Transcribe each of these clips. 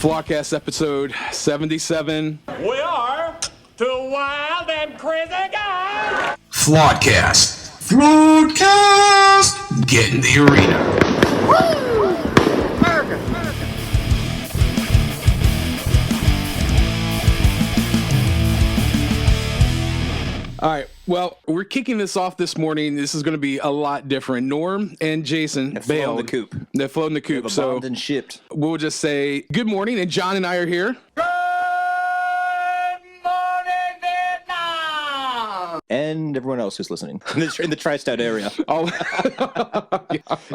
Flawedcast episode 77. We are two wild and crazy guys. Flawedcast. Flawedcast. Get in the arena. Woo! America. All right. Well, we're kicking this off this morning. This is going to be a lot different. Norm and Jason have bailed. flown the coop. They've flown the coop. So bombed and shipped. We'll just say good morning, and John and I are here. Good morning, Vietnam. And everyone else who's listening in the tri-state area. Oh,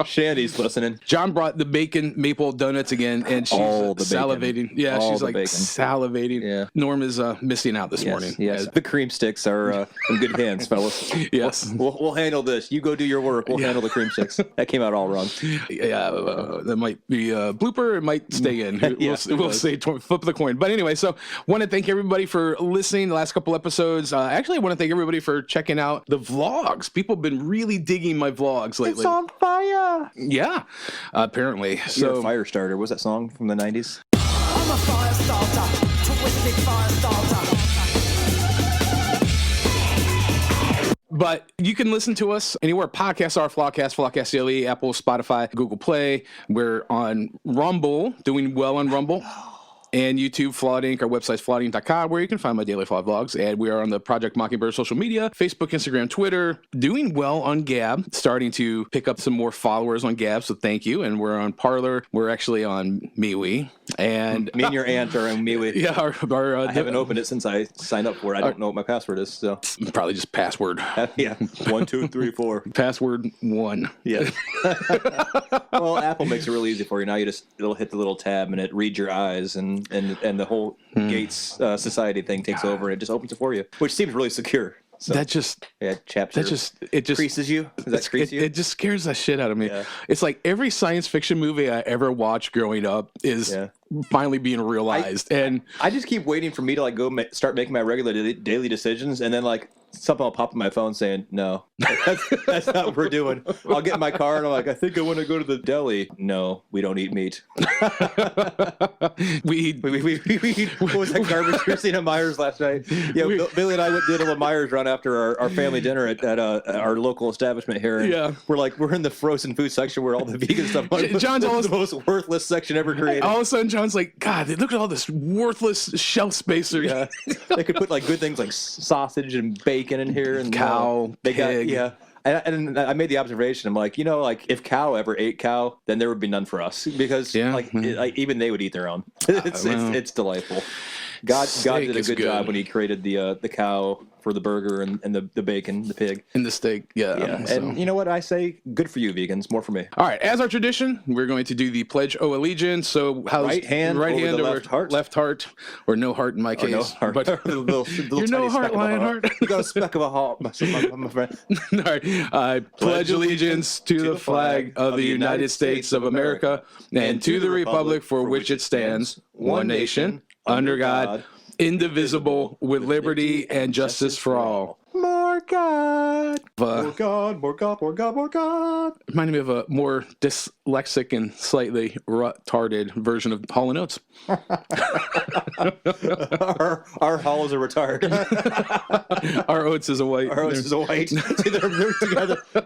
Shandy's listening. John brought the bacon maple donuts again, and she's All the bacon. salivating. Yeah, All she's the like bacon. salivating. Yeah. Norm is missing out this morning. Yes, the cream sticks are in good hands, fellas. Yes. We'll handle this. You go do your work. We'll handle the cream sticks. That came out all wrong. Yeah, that might be a blooper. It might stay in. Yeah, we'll say flip the coin. But anyway, so want to thank everybody for listening the last couple episodes. Actually, I want to thank everybody for checking out the vlogs. People have been really digging my vlogs lately. It's on fire. Yeah, apparently. You're So a fire starter. What was that song from the 90s? I'm a fire starter, twisted fire starter. But you can listen to us anywhere podcasts are. Flawedcast, Flawedcast Daily, Apple, Spotify, Google Play. We're on Rumble, doing well on Rumble. And YouTube, Flawed Inc. Our website's flawedinc.com, where you can find my daily Flawed vlogs. And we are on the Project Mockingbird social media, Facebook, Instagram, Twitter. Doing well on Gab, starting to pick up some more followers on Gab, so thank you. And we're on Parler. We're actually on MeWe. And Me and your aunt are on MeWe. yeah, I haven't opened it since I signed up for it. I don't know what my password is. So probably just password. yeah, 1, 2, 3, 4. Password 1. Yeah. Well, Apple makes it really easy for you. Now it'll hit the little tab and it reads your eyes and the whole Gates Society thing takes over and it just opens it for you, which seems really secure. So, That just chapter. it just creases you. Does that crease you? It just scares the shit out of me. Yeah. It's like every science fiction movie I ever watched growing up is finally being realized. And I just keep waiting for me to go start making my regular daily decisions, and then something will pop on my phone saying, "No, that's not what we're doing." I'll get in my car and I'm like, "I think I want to go to the deli." No, we don't eat meat. we What was that garbage we were seeing at Myers last night? Yeah, Billy and I did a little Myers run after our family dinner at our local establishment here. And Yeah. we're in the frozen food section where all the vegan stuff. John's This is the most worthless section ever created. all of a sudden John's like, God, look at all this worthless shelf space. Yeah, they could put good things like sausage and bacon in here and Cow, they pig. got And I made the observation. I'm like, if cow ever ate cow, then there would be none for us because even they would eat their own. It's delightful. God did a good job when he created the cow for the burger and the bacon, the pig. In the steak. Yeah. So. And you know what I say? Good for you, vegans. More for me. All right, as our tradition, we're going to do the Pledge of Allegiance. So how's Right hand over the left heart? or no heart in my case. No heart. But You're no heart, Lionheart. You got a speck of a heart, my friend. All right. I pledge allegiance to the flag of the United States of America and to the republic for which it stands, one nation, under God, indivisible, with liberty and justice for all. More God. More God, more God, more God, more God. Reminded me of a more dyslexic and slightly retarded version of Hall & Oates. Our Hall is a retard. Our Oates is a white. Our Oates is a white.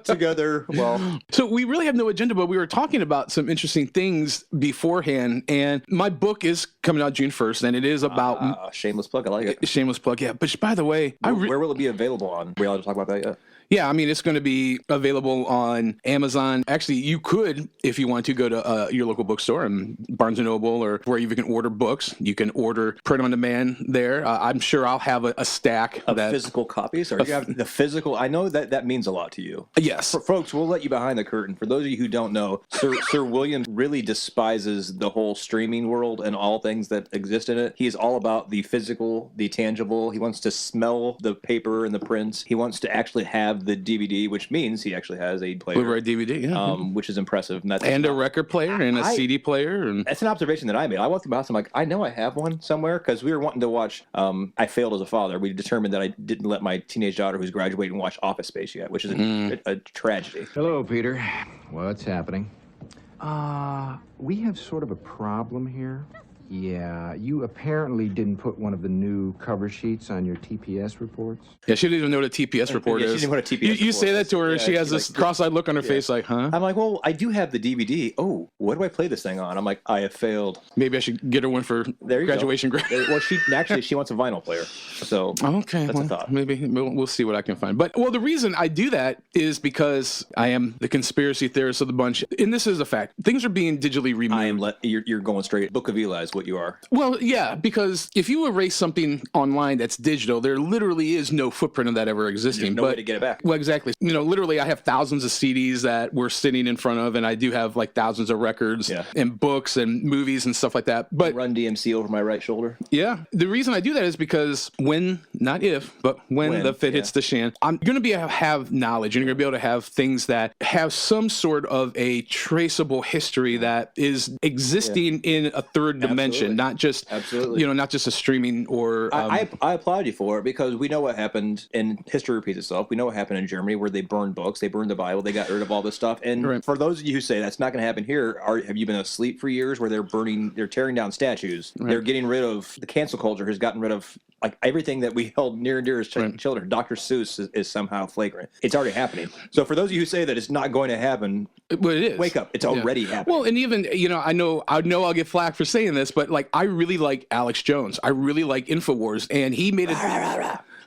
Together. Well, So we really have no agenda, but we were talking about some interesting things beforehand. And my book is coming out June 1st, and it is about shameless plug. I like it. shameless plug. Yeah, but by the way, Where will it be available on? Are we allowed to talk about that yet? Yeah, I mean, it's going to be available on Amazon. Actually, you could, if you want to, go to your local bookstore and Barnes & Noble or where you can order books. You can order print on demand there. I'm sure I'll have a stack of physical copies. Or you have the physical. I know that means a lot to you. Yes. For folks, we'll let you behind the curtain. For those of you who don't know, Sir William really despises the whole streaming world and all things that exist in it. He is all about the physical, the tangible. He wants to smell the paper and the prints. He wants to actually have the DVD, which means he actually has a player. Blu-ray DVD, yeah. Which is impressive. And a record player and a CD player. And that's an observation that I made. I walked through my house, I'm like, I know I have one somewhere, because we were wanting to watch I Failed as a Father. We determined that I didn't let my teenage daughter who's graduating watch Office Space yet, which is a tragedy. Hello, Peter. What's happening? We have sort of a problem here. Yeah, you apparently didn't put one of the new cover sheets on your TPS reports. Yeah, she didn't even know what a TPS report Yeah, she is. didn't know what a TPS you report say that is. to her, Yeah, she has she's this like, cross-eyed look on her face like, huh? I'm like, well, I do have the DVD. Oh, what do I play this thing on? I'm like, I have failed. Maybe I should get her one for There you graduation go. grade. Well, she wants a vinyl player. So Okay, that's a well, thought. maybe we'll see what I can find. But the reason I do that is because I am the conspiracy theorist of the bunch, and this is a fact. Things are being digitally removed. You're going straight. Book of Eli is what you are. Well, yeah, because if you erase something online that's digital, there literally is no footprint of that ever existing. There's no way to get it back. Well, exactly. Literally, I have thousands of CDs that we're sitting in front of, and I do have like thousands of records and books and movies and stuff like that. But Run DMC over my right shoulder. yeah, the reason I do that is because when the fit hits the shan, I'm going to have knowledge, and you're going to be able to have things that have some sort of a traceable history that is existing in a third dimension, not just not just a streaming or. I applaud you for it because we know what happened, and history repeats itself. We know what happened in Germany where they burned books, they burned the Bible, they got rid of all this stuff. And for those of you who say that's not going to happen here, have you been asleep for years where they're tearing down statues? Right. They're getting rid of the cancel culture has gotten rid of like everything that we held near and dear as children. Dr. Seuss is somehow flagrant. It's already happening. So for those of you who say that it's not going to happen, well, it is. Wake up. It's already happening. Well, and even, I know I'll get flack for saying this, but like I really like Alex Jones. I really like InfoWars, and he made it.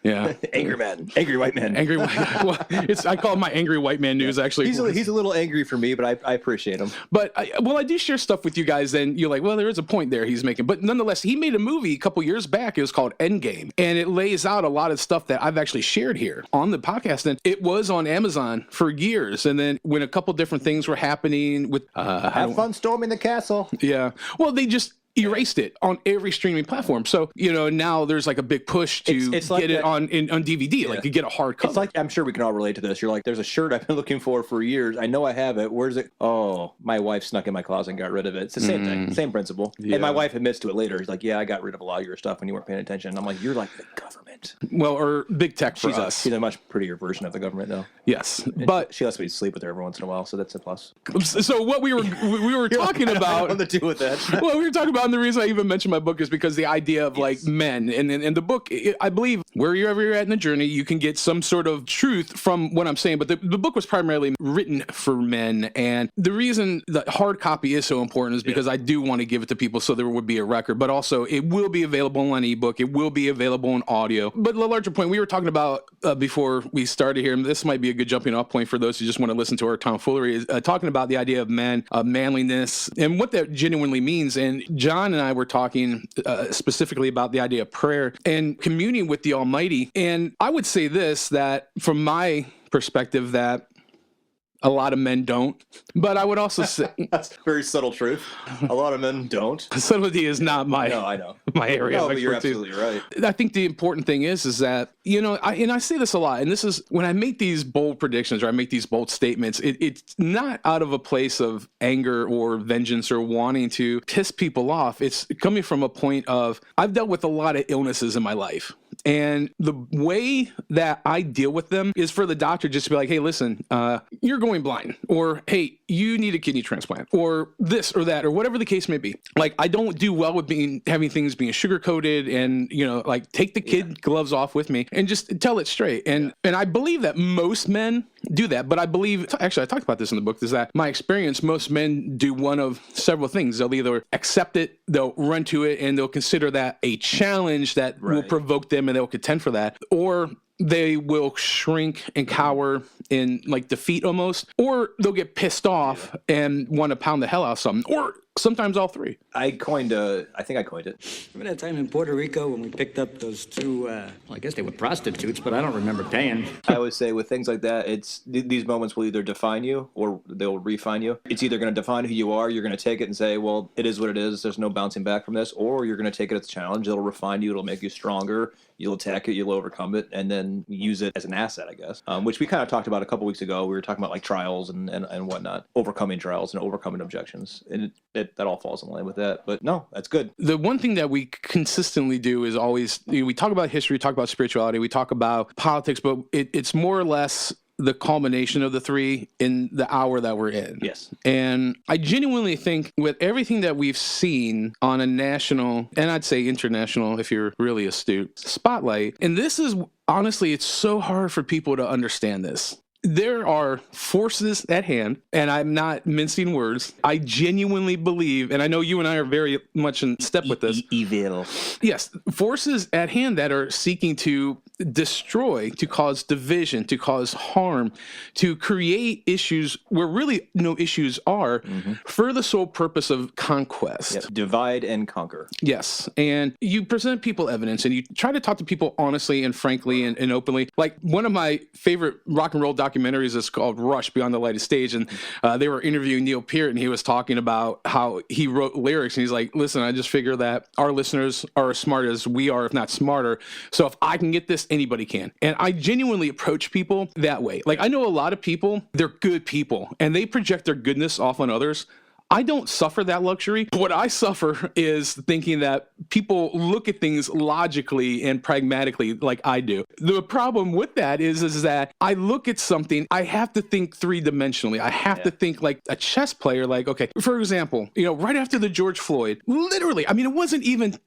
Yeah, angry man, angry white man, angry white. Well, I call it my angry white man news. Actually, he's a little angry for me, but I appreciate him. But I do share stuff with you guys, and you're like, well, there is a point there he's making. But nonetheless, he made a movie a couple years back. It was called Endgame, and it lays out a lot of stuff that I've actually shared here on the podcast. And it was on Amazon for years, and then when a couple different things were happening with have fun storming the castle. Yeah, well, they just erased it on every streaming platform. So, now there's like a big push to get it on DVD, like you get a hard cover. It's like, I'm sure we can all relate to this. You're like, there's a shirt I've been looking for years. I know I have it. Where's it? Oh, my wife snuck in my closet and got rid of it. It's the same thing, same principle. Yeah. And my wife admits to it later. She's like, yeah, I got rid of a lot of your stuff when you weren't paying attention. And I'm like, you're like the government. Well, or big tech for us. She's a much prettier version of the government, though. Yes, and but she lets me sleep with her every once in a while, so that's a plus. So what we were talking about, nothing to do with that. Well, we were talking about, and the reason I even mentioned my book is because the idea of like men, and the book, I believe wherever you're at in the journey, you can get some sort of truth from what I'm saying. But the book was primarily written for men, and the reason the hard copy is so important is because I do want to give it to people so there would be a record, but also it will be available on ebook, it will be available in audio. But the larger point we were talking about before we started here, and this might be a good jumping off point for those who just want to listen to our tomfoolery, is talking about the idea of men, manliness, and what that genuinely means. And John and I were talking specifically about the idea of prayer and communing with the Almighty. And I would say this, that from my perspective, that a lot of men don't, but I would also say that's a very subtle truth. A lot of men don't. Subtlety is not my I know my area. No, but you're absolutely right. I think the important thing is that I say this a lot, and this is when I make these bold predictions or I make these bold statements. It's not out of a place of anger or vengeance or wanting to piss people off. It's coming from a point of I've dealt with a lot of illnesses in my life. And the way that I deal with them is for the doctor just to be like, hey, listen, you're going blind, or hey, you need a kidney transplant, or this or that, or whatever the case may be. Like, I don't do well with having things being sugar coated, and like take the kid gloves off with me and just tell it straight. And I believe that most men do that, but I believe, actually, I talked about this in the book, is that my experience, most men do one of several things. They'll either accept it, they'll run to it, and they'll consider that a challenge that will provoke them, and they'll contend for that, or they will shrink and cower in like defeat almost, or they'll get pissed off and want to pound the hell out of something, or sometimes all three. I think I coined it. Remember that time in Puerto Rico when we picked up those two, well, I guess they were prostitutes, but I don't remember paying. I always say with things like that, it's these moments will either define you or they'll refine you. It's either going to define who you are, you're going to take it and say, well, it is what it is, there's no bouncing back from this, or you're going to take it as a challenge, it'll refine you, it'll make you stronger, you'll attack it, you'll overcome it, and then use it as an asset, I guess, which we kind of talked about a couple weeks ago. We were talking about like trials and whatnot, overcoming trials and overcoming objections, and that all falls in line with that. But no, that's good. The one thing that we consistently do is always, we talk about history, we talk about spirituality, we talk about politics, but it's more or less the culmination of the three in the hour that we're in. Yes. And I genuinely think with everything that we've seen on a national, and I'd say international if you're really astute, spotlight, and this is honestly, it's so hard for people to understand this. There are forces at hand, and I'm not mincing words. I genuinely believe, and I know you and I are very much in step with this. Evil. Yes, forces at hand that are seeking to destroy, to cause division, to cause harm, to create issues where really no issues are for the sole purpose of conquest. Yep. Divide and conquer. Yes. And you present people evidence and you try to talk to people honestly and frankly and openly. Like one of my favorite rock and roll documentaries is called Rush, Beyond the Lighted Stage. And they were interviewing Neil Peart and he was talking about how he wrote lyrics. And he's like, listen, I just figure that our listeners are as smart as we are, if not smarter. So if I can get this, anybody can. And I genuinely approach people that way. Like I know a lot of people, they're good people and they project their goodness off on others. I don't suffer that luxury. What I suffer is thinking that people look at things logically and pragmatically like I do. The problem with that is that I look at something, I have to think three-dimensionally. I have to think like a chess player, like, okay, for example, right after the George Floyd, literally, I mean, it wasn't even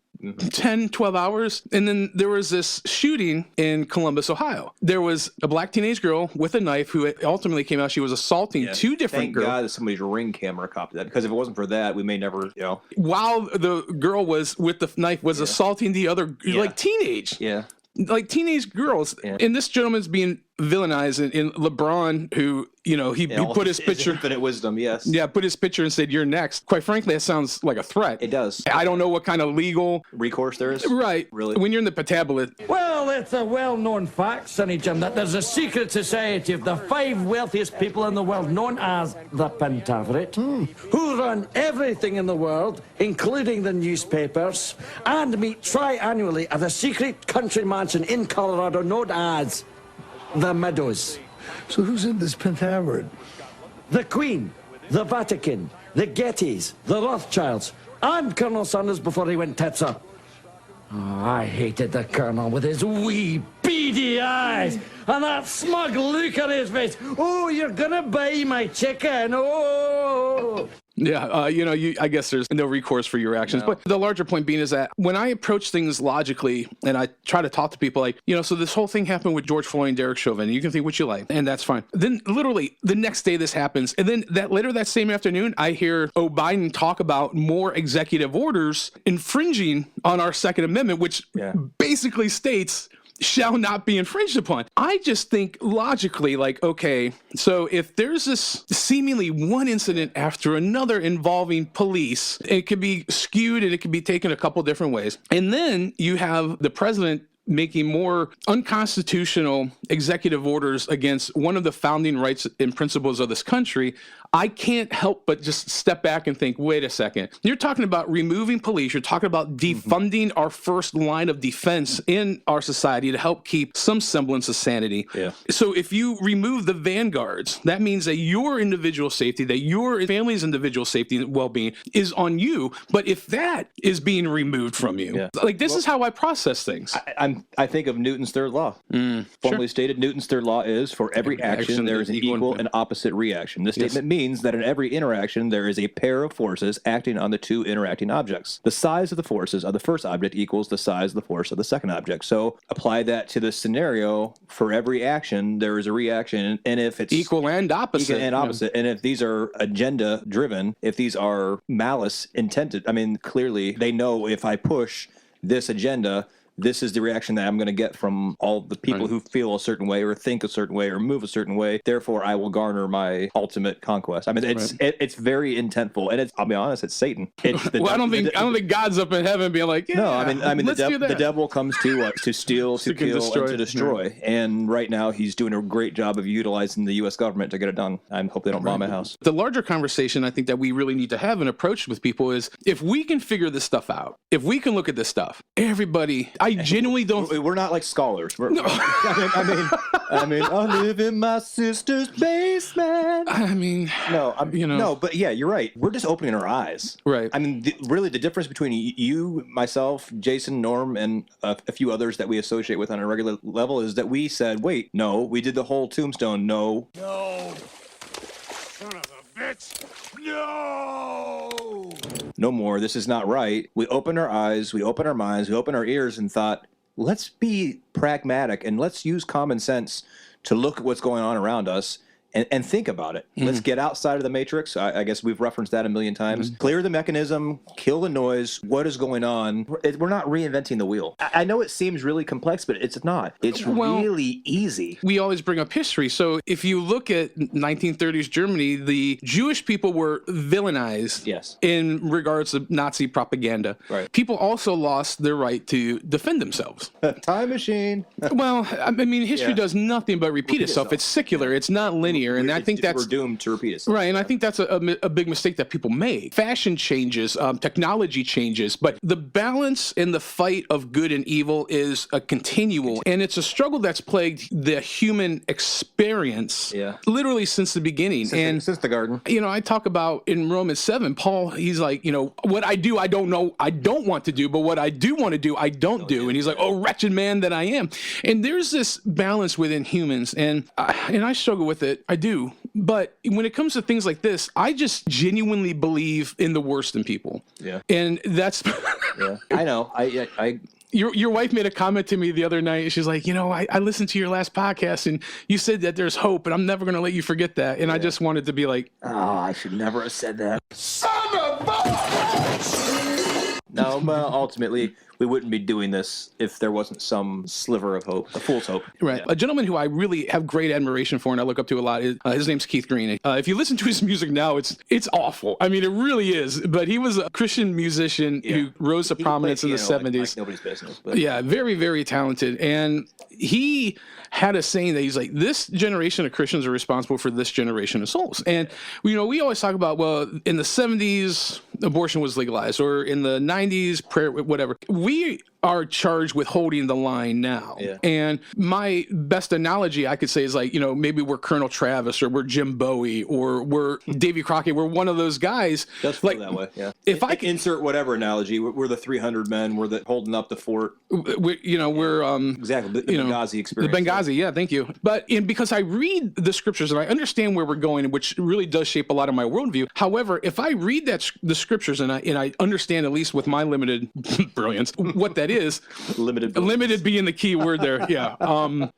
10, 12 hours. And then there was this shooting in Columbus, Ohio. There was a black teenage girl with a knife who ultimately came out. She was assaulting two different girls. Thank God that somebody's Ring camera copied that, because if it wasn't for that, we may never, While the girl was with the knife was assaulting the other, like teenage. Yeah. Like teenage girls. Yeah. And this gentleman's being villainized in LeBron, who, he put his picture. Infinite wisdom, yes. Yeah, put his picture and said, "You're next." Quite frankly, that sounds like a threat. It does. I don't know what kind of legal recourse there is. Right. Really? When you're in the petabolate. Well, it's a well-known fact, Sonny Jim, that there's a secret society of the 5 wealthiest people in the world, known as the Pentaverate, who run everything in the world, including the newspapers, and meet triannually at a secret country mansion in Colorado known as the Meadows. So who's in this Pentaverate? The Queen, the Vatican, the Gettys, the Rothschilds, and Colonel Sanders before he went tits up. Oh, I hated the Colonel with his wee beady eyes and that smug look on his face. Oh, you're gonna buy my chicken. Oh. Yeah, I guess there's no recourse for your actions. No. But the larger point being is that when I approach things logically and I try to talk to people like, so this whole thing happened with George Floyd and Derek Chauvin. You can think what you like, and that's fine. Then literally the next day this happens. And then later that same afternoon, I hear Biden talk about more executive orders infringing on our Second Amendment, which basically states shall not be infringed upon. I just think logically, like, okay, so if there's this seemingly one incident after another involving police, it could be skewed and it could be taken a couple different ways. And then you have the president making more unconstitutional executive orders against one of the founding rights and principles of this country. I can't help but just step back and think, wait a second. You're talking about removing police. You're talking about defunding our first line of defense in our society to help keep some semblance of sanity. Yeah. So if you remove the vanguards, that means that your individual safety, that your family's individual safety and well-being is on you. But if that is being removed from you, like this is how I process things. I think of Newton's third law. Formally stated, Newton's third law is for every action there is an equal and opposite reaction. This statement means that in every interaction there is a pair of forces acting on the two interacting objects. The size of the forces of the first object equals the size of the force of the second object. So apply that to this scenario. For every action there is a reaction, and if it's equal and opposite, and if these are agenda driven, if these are malice intended, I mean, clearly they know if I push this agenda, this is the reaction that I'm going to get from all the people who feel a certain way or think a certain way or move a certain way. Therefore, I will garner my ultimate conquest. I mean, it's very intentful, and I'll be honest, it's Satan. I don't think God's up in heaven being like, no. I mean, the devil comes to steal, to kill, and to destroy. Yeah. And right now, he's doing a great job of utilizing the U.S. government to get it done. I hope they don't bomb my house. The larger conversation I think that we really need to have and approach with people is if we can figure this stuff out, if we can look at this stuff, everybody. I I genuinely don't. We're not like scholars. I mean, I live in my sister's basement. I mean, no, but yeah, you're right. We're just opening our eyes. Right. I mean, really, the difference between you, myself, Jason, Norm, and a few others that we associate with on a regular level is that we said, wait, no, we did the whole Tombstone. No. No. Son of a bitch. No. No more. This is not right. We opened our eyes, we opened our minds, we opened our ears and thought, let's be pragmatic and let's use common sense to look at what's going on around us and think about it. Let's get outside of the matrix. I guess we've referenced that a million times. Clear the mechanism, kill the noise. What is going on? We're not reinventing the wheel. I know it seems really complex, but it's not. It's really easy. We always bring up history. So if you look at 1930s Germany, the Jewish people were villainized in regards to Nazi propaganda. Right. People also lost their right to defend themselves. Time machine. Well, I mean, history does nothing but repeat itself. It's secular. It's not linear. And I think that's we're doomed to repeat itself. Right, and I think that's a big mistake that people make. Fashion changes, technology changes, but the balance in the fight of good and evil is a continual, and it's a struggle that's plagued the human experience literally since the beginning. Since the garden. You know, I talk about in Romans 7, Paul, he's like, you know, what I do, I don't know, I don't want to do, but what I do want to do, I don't do. And he's like, oh, wretched man that I am. And there's this balance within humans, and I struggle with it. I do. But when it comes to things like this, I just genuinely believe in the worst in people. Yeah. And that's... Yeah. I know. I Your wife made a comment to me the other night. She's like, you know, I listened to your last podcast and you said that there's hope, and I'm never going to let you forget that. And I just wanted to be like... Oh, I should never have said that. Son of a... No, well, ultimately, we wouldn't be doing this if there wasn't some sliver of hope, a fool's hope. Right. Yeah. A gentleman who I really have great admiration for and I look up to a lot, is his name's Keith Green. If you listen to his music now, it's awful. I mean, it really is. But he was a Christian musician who rose to prominence in the 70s. Like nobody's business. But. Yeah, very, very talented. And he had a saying that he's like, this generation of Christians are responsible for this generation of souls. And, you know, we always talk about, well, in the 70s, abortion was legalized, or in the 90s, prayer, whatever. We are charged with holding the line now. Yeah. And my best analogy I could say is like, you know, maybe we're Colonel Travis, or we're Jim Bowie, or we're Davy Crockett. We're one of those guys. Does feel that way, yeah. If I can insert whatever analogy, we're the 300 men, we're the holding up the fort. We're exactly the Benghazi experience. The Benghazi, yeah, thank you. But because I read the scriptures and I understand where we're going, which really does shape a lot of my worldview. However, if I read the scriptures and I understand, at least with my limited brilliance, what that is, limited being the key word there, yeah.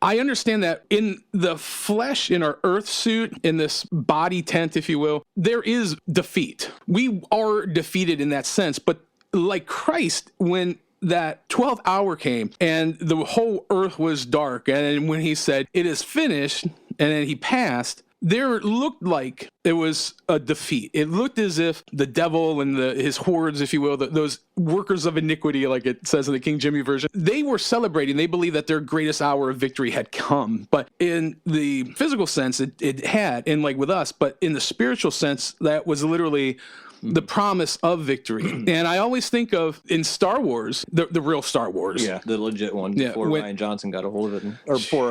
I understand that in the flesh, in our earth suit, in this body tent, if you will, there is defeat. We are defeated in that sense, but like Christ, when that 12th hour came and the whole earth was dark, and when he said, it is finished, and then he passed, there looked like it was a defeat. It looked as if the devil and his hordes, if you will, those workers of iniquity, like it says in the King Jimmy version, they were celebrating. They believed that their greatest hour of victory had come. But in the physical sense, it had, and like with us, but in the spiritual sense, that was literally the promise of victory. And I always think of, in Star Wars, the real Star Wars. Yeah, the legit one, before Ryan Johnson got a hold of it. Or before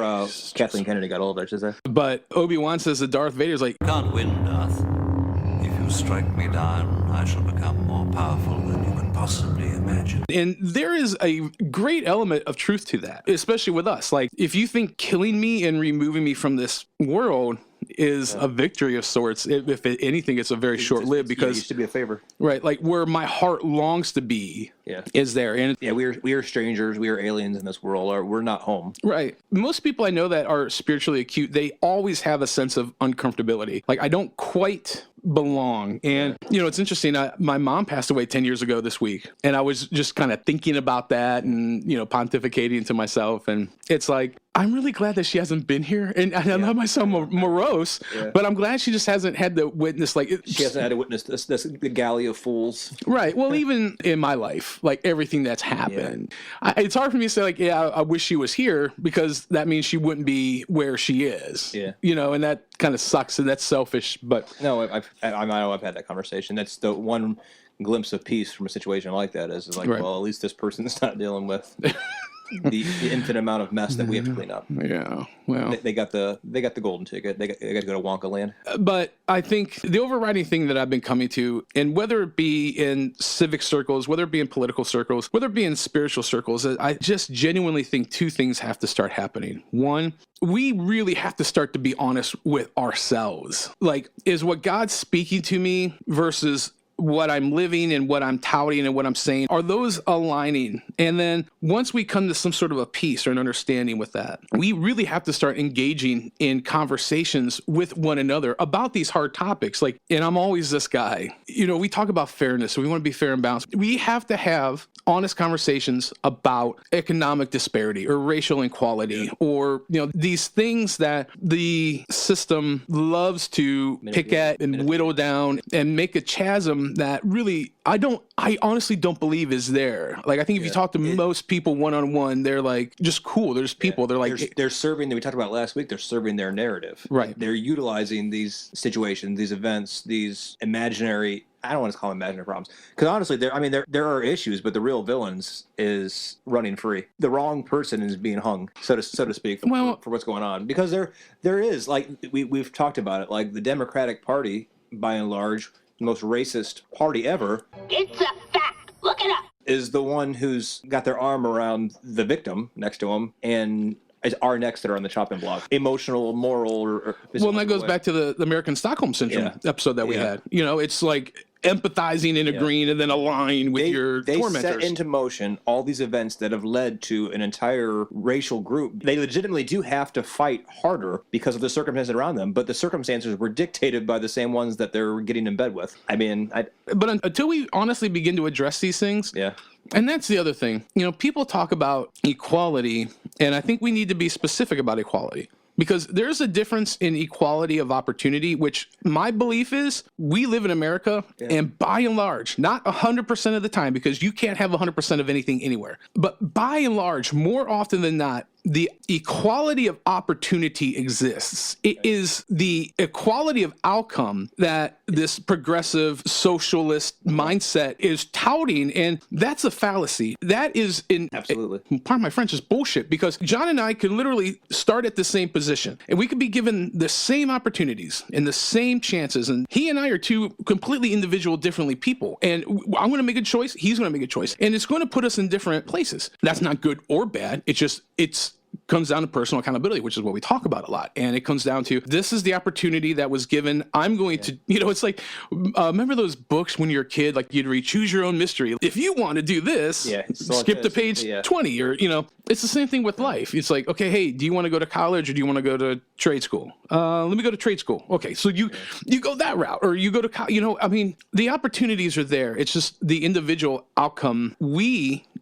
Kathleen Kennedy got a hold of it, I should say. But Obi-Wan says that Darth Vader's like, can't win, Darth. If you strike me down, I shall become more powerful than you can possibly imagine. And there is a great element of truth to that, especially with us. Like, if you think killing me and removing me from this world is a victory of sorts, if anything, it's a very short-lived, because it used to be a favor, right? Like, where my heart longs to be is there. And we are strangers, we are aliens in this world, we're not home. Right. Most people I know that are spiritually acute, they always have a sense of uncomfortability. Like, I don't quite belong. And, you know, it's interesting. My mom passed away 10 years ago this week, and I was just kind of thinking about that and, you know, pontificating to myself. And it's like, I'm really glad that she hasn't been here. And I love myself morose, but I'm glad she just hasn't had to witness, like... She hasn't had to witness this the galley of fools. Right. Well, even in my life, like everything that's happened, it's hard for me to say, like, yeah, I wish she was here, because that means she wouldn't be where she is. Yeah. You know, and that kind of sucks, and that's selfish, but... No, I know I've had that conversation. That's the one glimpse of peace from a situation like that is like, well, at least this person's not dealing with the infinite amount of mess that we have to clean up. Yeah, well, They got the golden ticket. They got to go to Wonka Land. but I think the overriding thing that I've been coming to, and whether it be in civic circles, whether it be in political circles, whether it be in spiritual circles, I just genuinely think two things have to start happening. One, we really have to start to be honest with ourselves. Like, is what God's speaking to me versus what I'm living and what I'm touting and what I'm saying, are those aligning? And then once we come to some sort of a peace or an understanding with that, we really have to start engaging in conversations with one another about these hard topics. Like, and I'm always this guy, we talk about fairness. So we want to be fair and balanced. We have to have honest conversations about economic disparity or racial inequality or, these things that the system loves to pick at and whittle down and make a chasm that really, I honestly don't believe is there. Like, I think if you talk to most people one-on-one, they're like, just cool. There's people, they're like, they're serving, we talked about last week, they're serving their narrative. Right. They're utilizing these situations, these events, these imaginary, I don't want to call them imaginary problems. Because honestly, there are issues, but the real villains is running free. The wrong person is being hung, so to speak, for what's going on. Because there is, like, we've talked about it, like the Democratic Party, by and large, the most racist party ever. It's a fact. Look it up. Is the one who's got their arm around the victim next to him and are next that are on the chopping block. Emotional, moral, or well, and that goes back to the American Stockholm Syndrome episode that we had. It's like empathizing and agreeing and then align with your tormentors. They set into motion all these events that have led to an entire racial group. They legitimately do have to fight harder because of the circumstances around them, but the circumstances were dictated by the same ones that they're getting in bed with. But until we honestly begin to address these things, and that's the other thing. People talk about equality, and I think we need to be specific about equality. Because there's a difference in equality of opportunity, which my belief is we live in America, and by and large, not 100% of the time, because you can't have 100% of anything anywhere, but by and large, more often than not, the equality of opportunity exists. It is the equality of outcome that this progressive socialist mindset is touting, and that's a fallacy. That is, pardon my French, is bullshit, because John and I could literally start at the same position, and we could be given the same opportunities and the same chances, and he and I are two completely individual, differently people, and I'm going to make a choice, he's going to make a choice, and it's going to put us in different places. That's not good or bad. It's comes down to personal accountability, which is what we talk about a lot. And it comes down to, this is the opportunity that was given. I'm going to, it's like, remember those books when you're a kid, like you'd read Choose Your Own Mystery. If you want to do this, skip to page 20 or, it's the same thing with life. It's like, okay, hey, do you want to go to college or do you want to go to trade school? Let me go to trade school. Okay. So you go that route, or you go to, the opportunities are there. It's just the individual outcome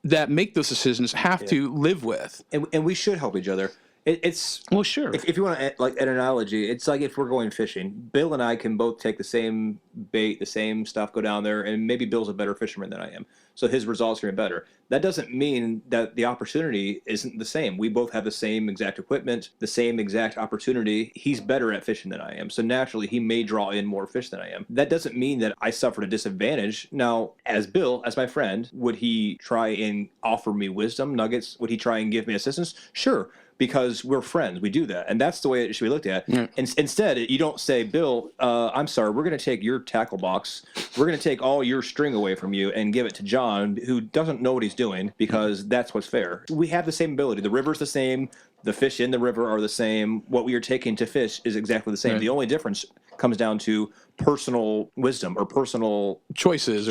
that make those decisions have to live with. And we should help each other. It's well, sure. If you want to, like, an analogy, it's like if we're going fishing, Bill and I can both take the same bait, the same stuff, go down there, and maybe Bill's a better fisherman than I am, so his results are better. That doesn't mean that the opportunity isn't the same. We both have the same exact equipment, the same exact opportunity. He's better at fishing than I am, so naturally he may draw in more fish than I am. That doesn't mean that I suffered a disadvantage. Now, as Bill, as my friend, would he try and offer me wisdom, nuggets? Would he try and give me assistance? Sure. Because we're friends, we do that, and that's the way it should be looked at. Instead, you don't say, Bill, I'm sorry, we're going to take your tackle box, we're going to take all your string away from you and give it to John, who doesn't know what he's doing, because that's what's fair. We have the same ability. The river's the same. The fish in the river are the same. What we are taking to fish is exactly the same. Right. The only difference comes down to personal wisdom or personal choices.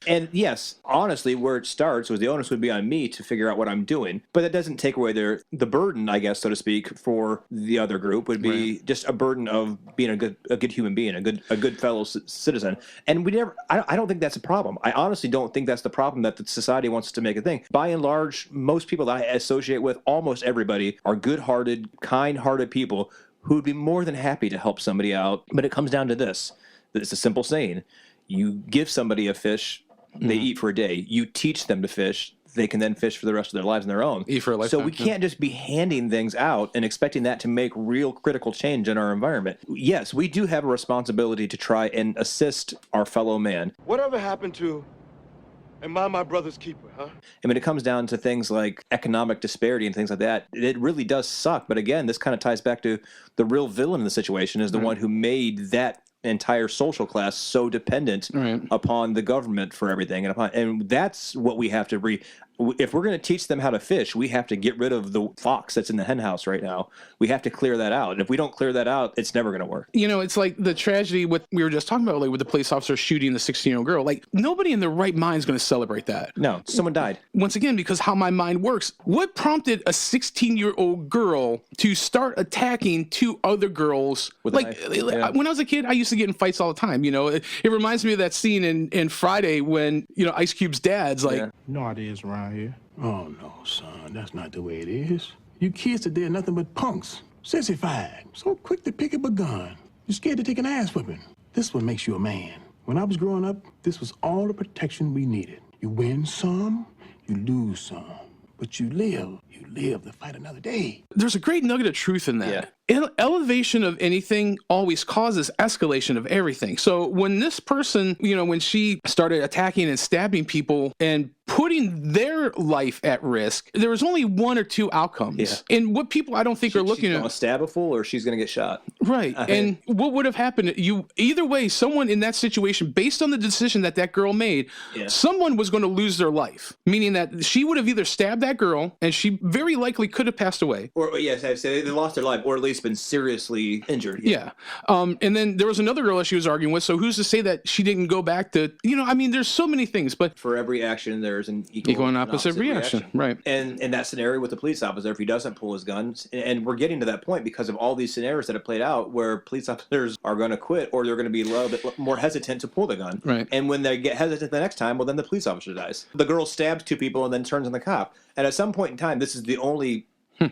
And yes, honestly, where it starts was the onus would be on me to figure out what I'm doing. But that doesn't take away the burden, I guess, so to speak, for the other group would be just a burden of being a good human being, a good fellow citizen. And I don't think that's a problem. I honestly don't think that's the problem that the society wants to make a thing. By and large, most people that I associate with, almost everybody, are good-hearted, kind-hearted people who would be more than happy to help somebody out. But it comes down to this. It's a simple saying. You give somebody a fish, they eat for a day. You teach them to fish, they can then fish for the rest of their lives on their own. Eat for a lifetime. So we can't just be handing things out and expecting that to make real critical change in our environment. Yes, we do have a responsibility to try and assist our fellow man. Whatever happened to Am I my brother's keeper, huh? And when it comes down to things like economic disparity and things like that, it really does suck. But again, this kind of ties back to the real villain in the situation is the one who made that entire social class so dependent upon the government for everything, and that's what we have to if we're going to teach them how to fish, we have to get rid of the fox that's in the hen house right now. We have to clear that out, and if we don't clear that out, it's never going to work. You know, it's like the tragedy we were just talking about, like with the police officer shooting the 16-year-old girl. Like, nobody in their right mind is going to celebrate that. No, someone died. Once again, because how my mind works. What prompted a 16-year-old girl to start attacking two other girls? With a knife. Yeah. When I was a kid, I used to get in fights all the time. You know, it reminds me of that scene in Friday when, you know, Ice Cube's dad's like, You know how it is around here. Oh, no, son, that's not the way it is. You kids today are nothing but punks. Sissified. So quick to pick up a gun. You're scared to take an ass whipping. This what makes you a man. When I was growing up, this was all the protection we needed. You win some, you lose some. But you live to fight another day. There's a great nugget of truth in that. Elevation of anything always causes escalation of everything. So when this person, you know, when she started attacking and stabbing people and putting their life at risk, there was only one or two outcomes. Yeah. And what people I don't think are looking she's at... going to stab a fool or she's going to get shot. Right. And what would have happened? Either way, someone in that situation, based on the decision that girl made, someone was going to lose their life. Meaning that she would have either stabbed that girl and she very likely could have passed away. Or, yes, I'd say they lost their life or at least been seriously injured. Yeah. And then there was another girl that she was arguing with. So who's to say that she didn't go back to, you know, I mean, there's so many things, but for every action, there's an equal and opposite reaction. Right. And in that scenario with the police officer, if he doesn't pull his guns, and we're getting to that point because of all these scenarios that have played out where police officers are going to quit or they're going to be a little bit more hesitant to pull the gun. Right. And when they get hesitant the next time, well, then the police officer dies. The girl stabs two people and then turns on the cop. And at some point in time, this is the only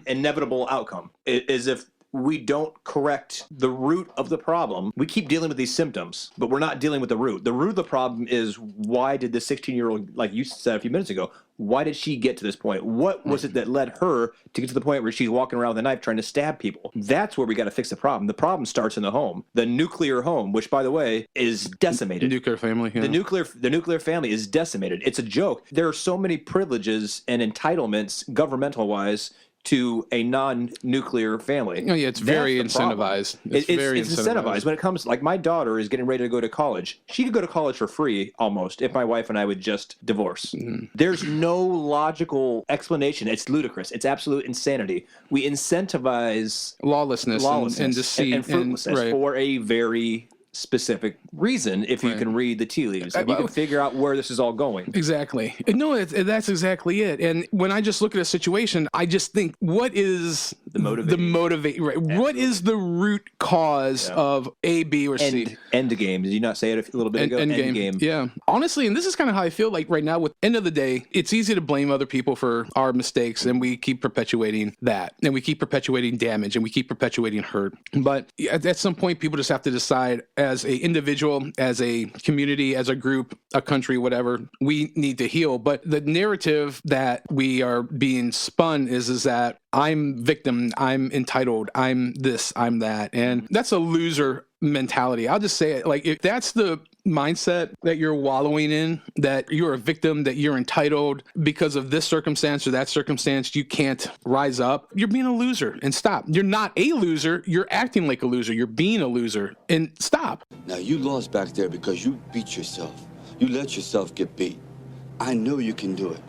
inevitable outcome, is if we don't correct the root of the problem. We keep dealing with these symptoms, but we're not dealing with the root. The root of the problem is, why did the 16-year-old, like you said a few minutes ago, why did she get to this point? What was it that led her to get to the point where she's walking around with a knife trying to stab people? That's where we got to fix the problem. The problem starts in the home, the nuclear home, which, by the way, is decimated. The nuclear family. Yeah. The nuclear family is decimated. It's a joke. There are so many privileges and entitlements, governmental-wise, to a non-nuclear family. Oh, yeah, it's very incentivized. It's very incentivized. When it comes, like my daughter is getting ready to go to college. She could go to college for free almost if my wife and I would just divorce. Mm-hmm. There's no logical explanation. It's ludicrous. It's absolute insanity. We incentivize lawlessness and deceit and fruitlessness for a very specific reason if you can read the tea leaves. If you can figure out where this is all going. Exactly. No, that's exactly it. And when I just look at a situation, I just think, what is the motivate? Right. What is the root cause of A, B, or C? End game. Did you not say it a little bit ago? End game. Yeah. Honestly, and this is kind of how I feel like right now, with end of the day, it's easy to blame other people for our mistakes, and we keep perpetuating that, and we keep perpetuating damage, and we keep perpetuating hurt. But at some point, people just have to decide, as a individual, as a community, as a group, a country, whatever, we need to heal. But the narrative that we are being spun is that I'm victim, I'm entitled, I'm this, I'm that. And that's a loser mentality. I'll just say it. Like, if that's the mindset that you're wallowing in, that you're a victim, that you're entitled because of this circumstance or that circumstance, you can't rise up, you're being a loser. And stop. You're not a loser. You're acting like a loser. You're being a loser. And stop. Now, you lost back there because you beat yourself. You let yourself get beat. I know you can do it.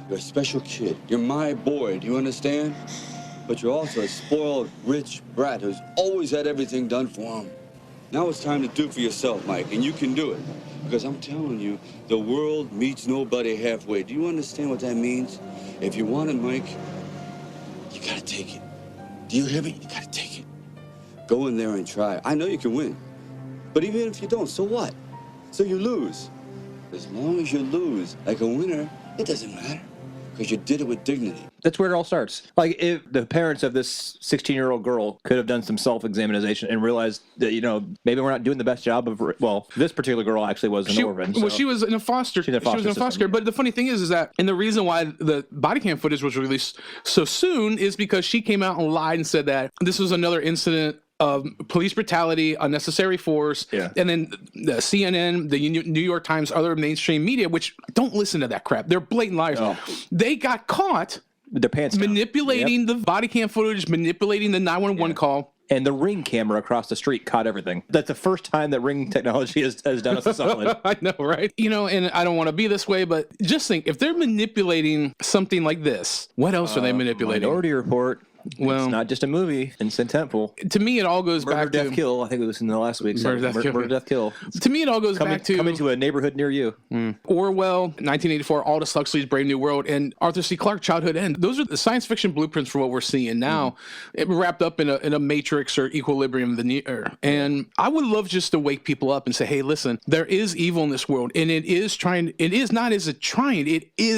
You're a special kid. You're my boy. Do you understand? But you're also a spoiled, rich brat who's always had everything done for him. Now it's time to do for yourself, Mike, and you can do it. Because I'm telling you, the world meets nobody halfway. Do you understand what that means? If you want it, Mike, you gotta take it. Do you hear me? You gotta take it. Go in there and try. I know you can win. But even if you don't, so what? So you lose. As long as you lose like a winner, it doesn't matter. Because you did it with dignity. That's where it all starts. Like, if the parents of this 16-year-old girl could have done some self-examination and realized that, you know, maybe we're not doing the best job of, well, this particular girl actually was an orphan. Well, she was in a foster. She was in a foster care. But the funny thing is that, and the reason why the body cam footage was released so soon is because she came out and lied and said that this was another incident police brutality, unnecessary force, and then the CNN, the New York Times, other mainstream media, which don't listen to that crap. They're blatant liars. They got caught their pants manipulating the body cam footage, manipulating the 911 call. And the Ring camera across the street caught everything. That's the first time that Ring technology has done us a solid. I know, right? You know, and I don't want to be this way, but just think, if they're manipulating something like this, what else are they manipulating? Minority Report. Well, it's not just a movie. It's intentful. To me, it all goes back to... Death, Kill. I think it was in the last week. Murder, Death, Kill. To me, it all goes back to... Coming to a neighborhood near you. Orwell, 1984, Aldous Huxley's Brave New World, and Arthur C. Clarke, Childhood End. Those are the science fiction blueprints for what we're seeing now, wrapped up in a matrix or equilibrium of the near. And I would love just to wake people up and say, hey, listen, there is evil in this world, and it is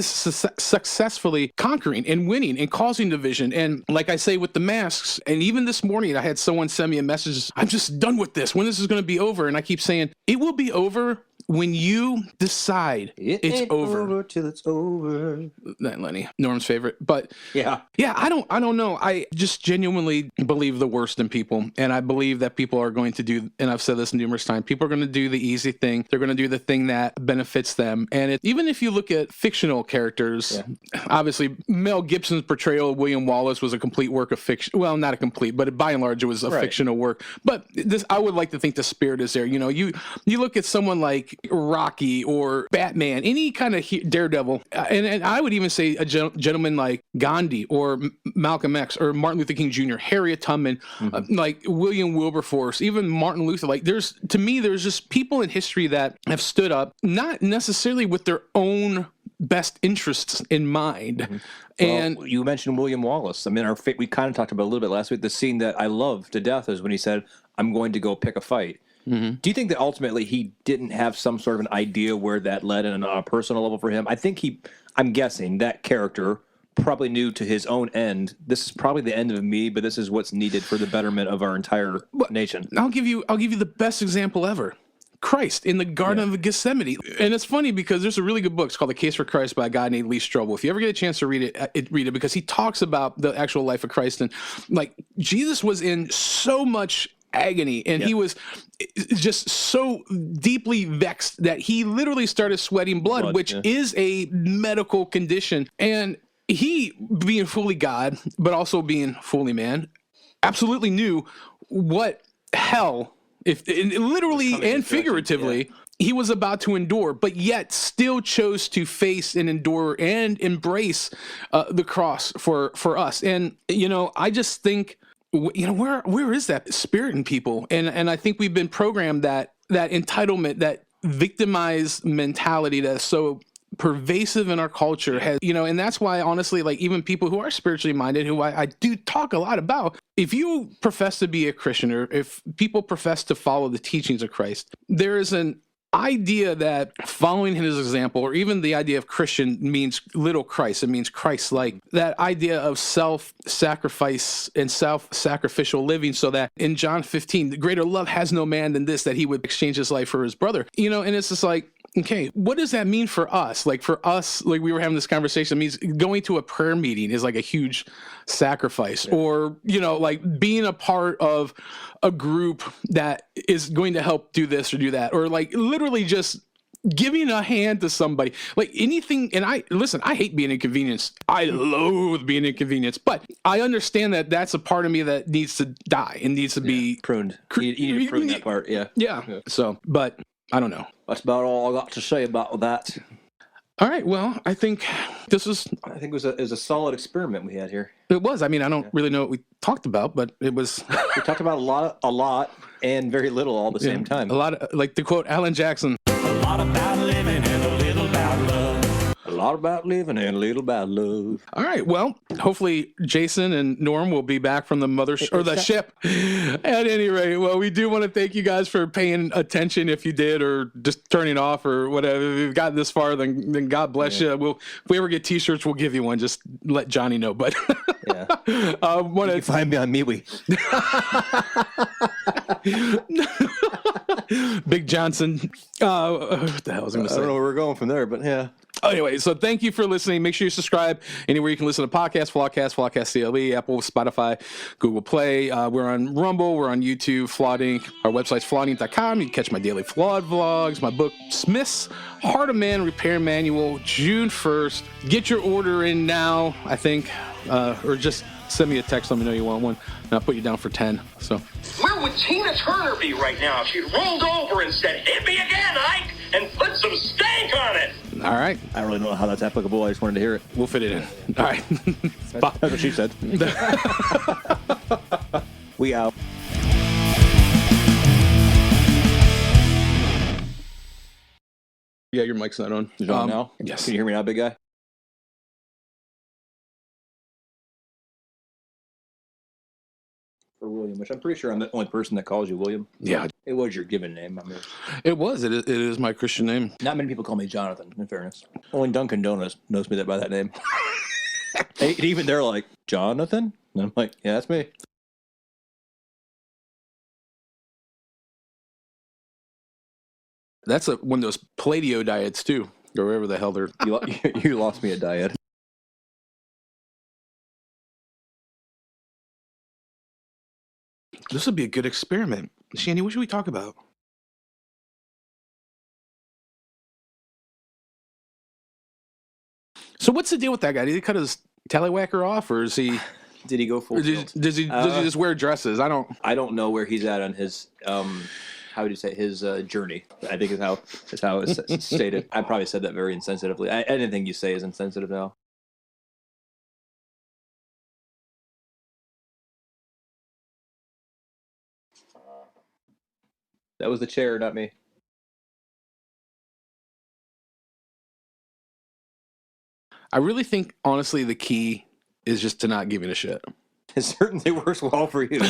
successfully conquering and winning and causing division. And like I say with the masks, and even this morning I had someone send me a message, I'm just done with this, when this is going to be over. And I keep saying, it will be over when you decide it's over till it's over. That Lenny, Norm's favorite. But yeah, I don't know. I just genuinely believe the worst in people, and I believe that people are going to do, and I've said this numerous times, people are going to do the easy thing. They're going to do the thing that benefits them. And even if you look at fictional characters, obviously Mel Gibson's portrayal of William Wallace was a complete work of fiction. Well, not a complete, but by and large it was a fictional work. But this, I would like to think the spirit is there. You know, you look at someone like Rocky or Batman, any kind of Daredevil, and I would even say a gentleman like Gandhi or Malcolm X or Martin Luther King Jr., Harriet Tubman, like William Wilberforce, even Martin Luther. Like there's just people in history that have stood up, not necessarily with their own best interests in mind. And well, you mentioned William Wallace. I mean, we kind of talked about a little bit last week. The scene that I love to death is when he said, "I'm going to go pick a fight." Do you think that ultimately he didn't have some sort of an idea where that led on a personal level for him? I'm guessing that character probably knew to his own end, this is probably the end of me, but this is what's needed for the betterment of our entire nation. I'll give you the best example ever. Christ in the Garden of Gethsemane. And it's funny because there's a really good book. It's called The Case for Christ by a guy named Lee Strobel. If you ever get a chance to read it because he talks about the actual life of Christ. And like Jesus was in so much agony, and he was just so deeply vexed that he literally started sweating blood, which is a medical condition. And he, being fully God, but also being fully man, absolutely knew what hell, if literally and figuratively, he was about to endure, but yet still chose to face and endure and embrace the cross for us. And, I just think, where is that spirit in people? And I think we've been programmed that entitlement, that victimized mentality that's so pervasive in our culture has, and that's why, honestly, like even people who are spiritually minded, who I do talk a lot about, if you profess to be a Christian, or if people profess to follow the teachings of Christ, there is an idea that following his example, or even the idea of Christian, means little Christ. It means Christ-like. That idea of self-sacrifice and self-sacrificial living, so that in John 15, the greater love has no man than this, that he would exchange his life for his brother. And it's just like, okay, what does that mean for us? Like for us, like we were having this conversation, it means going to a prayer meeting is like a huge sacrifice, or, like being a part of a group that is going to help do this or do that, or like literally just giving a hand to somebody, like anything. And I hate being inconvenienced. I loathe being inconvenienced, but I understand that that's a part of me that needs to die and needs to be pruned. You need to prune that part. Yeah. So, but I don't know. That's about all I got to say about that. All right. Well, I think it was a solid experiment we had here. It was. I mean, I don't really know what we talked about, but it was. We talked about a lot, and very little all at the same time. A lot of, like to quote Alan Jackson. A lot about living and a little about love. A lot about living and a little about love. All right. Well, hopefully Jason and Norm will be back from the ship. At any rate, well, we do want to thank you guys for paying attention, if you did, or just turning off or whatever. If you've gotten this far, then God bless you. If we ever get T-shirts, we'll give you one. Just let Johnny know. But you can find me on MeWe. Big Johnson. What the hell was I going to say? I don't know where we're going from there, but yeah. Anyway, so thank you for listening. Make sure you subscribe anywhere you can listen to podcasts, Flawedcast CLE, Apple, Spotify, Google Play. We're on Rumble. We're on YouTube, Flawed Inc. Our website's flawedinc.com. You can catch my daily Flawed vlogs, my book, Smith's Heart of Man Repair Manual, June 1st. Get your order in now, I think, or just send me a text. Let me know you want one, and I'll put you down for 10. So Where would Tina Turner be right now if she'd rolled over and said, "Hit me again, Ike," and put some stank on it? All right. I don't really know how that's applicable. I just wanted to hear it. We'll fit it in. All right. That's what she said. We out. Yeah, your mic's not on. Is it on now? Yes. Can you hear me now, big guy? For William, which I'm pretty sure I'm the only person that calls you William. Yeah. It was your given name. I mean, It was. It is my Christian name. not many people call me Jonathan, in fairness. Only Dunkin' Donuts knows me that by that name. And even they're like, Jonathan? And I'm like, yeah, that's me. That's one of those Palladio diets, too, or whatever the hell they're... You lost me a diet. This would be a good experiment. Shandy, what should we talk about? So what's the deal with that guy? Did he cut his tallywhacker off, or is he... Did he go full tilt? Does he just wear dresses? I don't know where he's at on his how would you say his journey. I think is how it's stated. I probably said that very insensitively. Anything you say is insensitive now. That was the chair, not me. I really think, honestly, the key is just to not giving a shit. It certainly works well for you.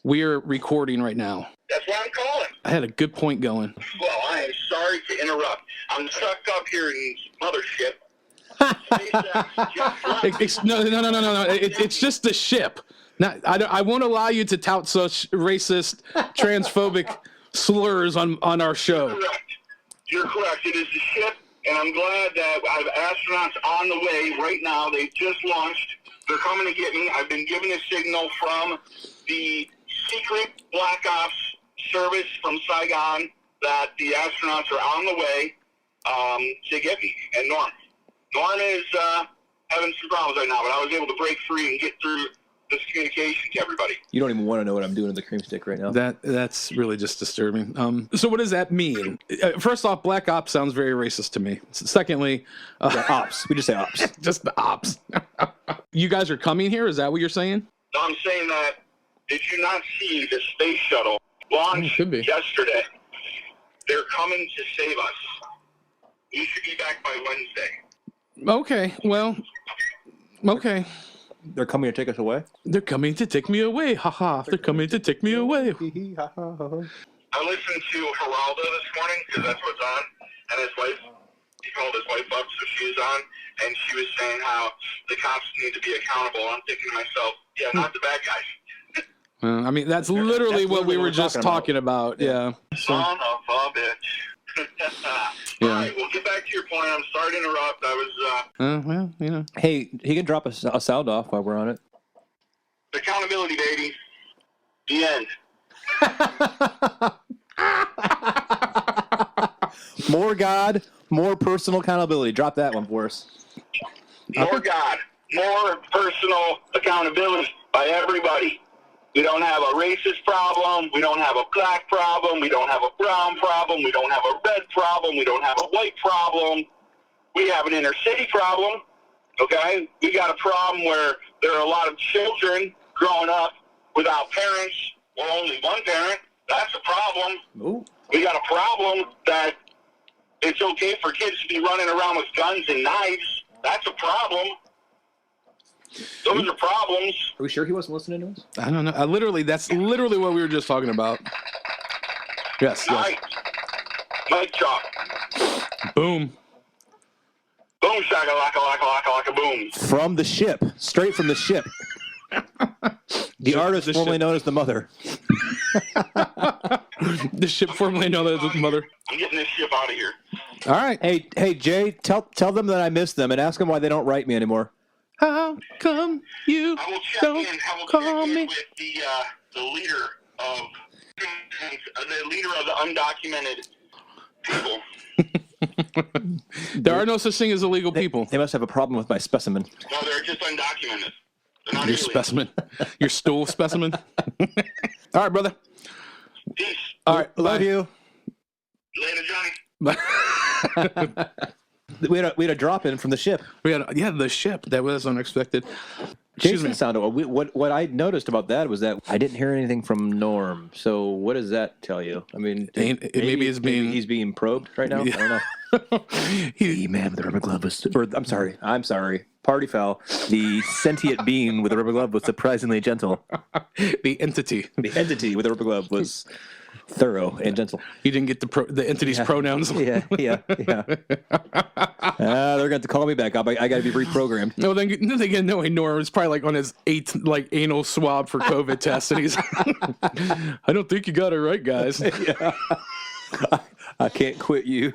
We're recording right now. That's why I'm calling. I had a good point going. Well, I am sorry to interrupt. I'm stuck up here in mothership. No. It's just the ship. I won't allow you to tout such racist, transphobic slurs on our show. You're correct. It is the ship, and I'm glad that I have astronauts on the way right now. They've just launched. They're coming to get me. I've been given a signal from the secret Black Ops service from Saigon that the astronauts are on the way to get me. And Norm is having some problems right now, but I was able to break free and get through this communication to everybody. You don't even want to know what I'm doing to the cream stick right now. That's really just disturbing. So what does that mean? First off, Black Ops sounds very racist to me. Secondly, ops. We just say ops. Just the ops. You guys are coming here? Is that what you're saying? No, I'm saying that, did you not see the space shuttle launch yesterday? They're coming to save us. We should be back by Wednesday. Okay, well, okay. They're coming to take us away? They're coming to take me away. Haha, they're coming to take me away. I listened to Geraldo this morning, because that's what's on, and his wife, he called his wife up, so she was on, and she was saying how the cops need to be accountable. I'm thinking to myself, yeah, not the bad guys. I mean, that's literally what we were just talking about. Yeah. So, Son of a bitch. Yeah. All right, we'll get back to your point. I'm sorry to interrupt. I was, well, you know. Hey, he can drop a sound off while we're on it. accountability, baby. The end. More God, more personal accountability. Drop that one for us. More God, more personal accountability by everybody. We don't have a racist problem. We don't have a black problem. We don't have a brown problem. We don't have a red problem. We don't have a white problem. We have an inner city problem, okay? We got a problem where there are a lot of children growing up without parents or only one parent. That's a problem. Ooh. We got a problem that it's okay for kids to be running around with guns and knives. That's a problem. Those are problems. Are we sure he wasn't listening to us? I don't know. That's literally what we were just talking about. Yes. Nice. Mic drop. Boom. Boom shaka laka laka laka laka boom. From the ship. Straight from the ship. The artist formerly known as the mother. The ship formerly known as the mother. I'm getting this ship out of here. All right. Hey, Jay, tell them that I miss them and ask them why they don't write me anymore. How come you don't call me? With the leader of the undocumented people. There are no such thing as illegal people. They must have a problem with my specimen. No, they're just undocumented. They're not Your illegal. specimen. Your stool specimen. All right, brother. Peace. All right. Love you. Later, Johnny. We had a drop in from the ship. The ship. That was unexpected. Jason sounded. What I noticed about that was that I didn't hear anything from Norm. So what does that tell you? I mean, maybe he's being probed right now. Yeah. I don't know. The man with the rubber glove was. I'm sorry. Party foul. The sentient being with the rubber glove was surprisingly gentle. The entity with the rubber glove was thorough and gentle. You didn't get the entity's pronouns. Yeah. They're going to have to call me back up. I got to be reprogrammed. No, then again, knowing Norm is probably like on his 8th anal swab for COVID test, and he's. I don't think you got it right, guys. Yeah. I can't quit you.